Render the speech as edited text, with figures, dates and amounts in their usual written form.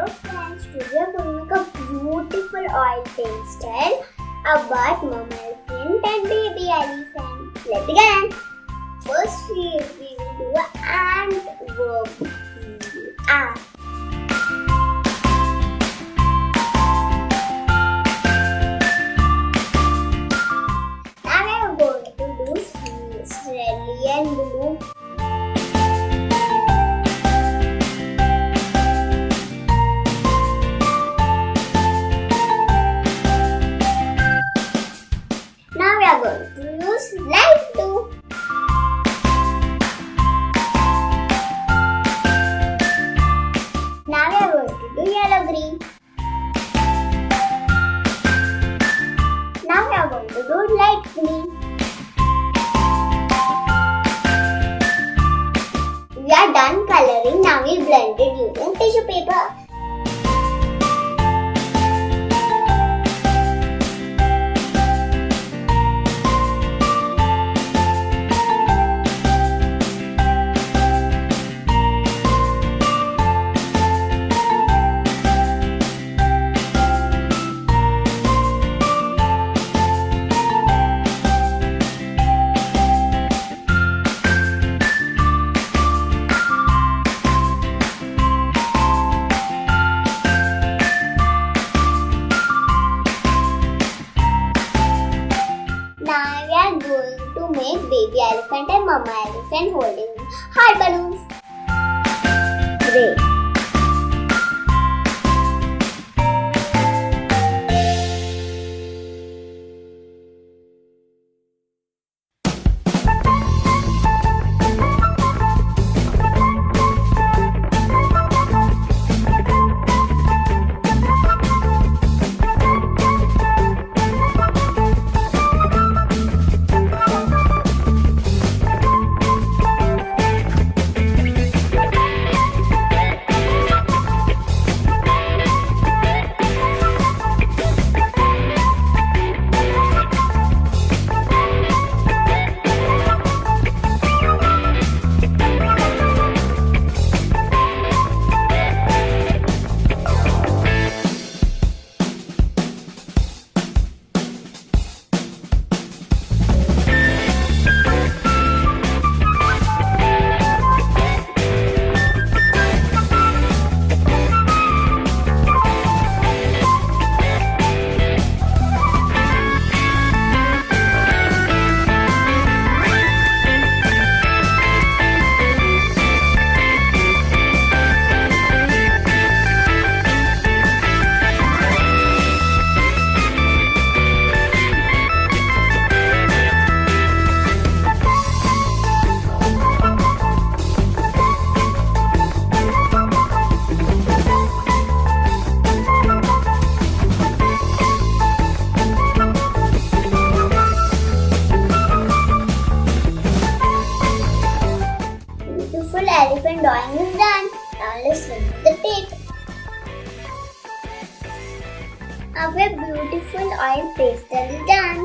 friends, today we are going to make a beautiful oil pastel about mama elephant and baby elephant. Let's begin. First we will do an ant work. Now we are going to do cerulean blue. Now we are going to use light blue. Now we are going to do yellow green. Now we are going to do light green. We are done coloring. Now we blend it using tissue paper. Now we are going to make baby elephant and mama elephant holding heart balloons. Great. Beautiful elephant drawing is done. Now let's remove the tape. Our beautiful oil pastel is done.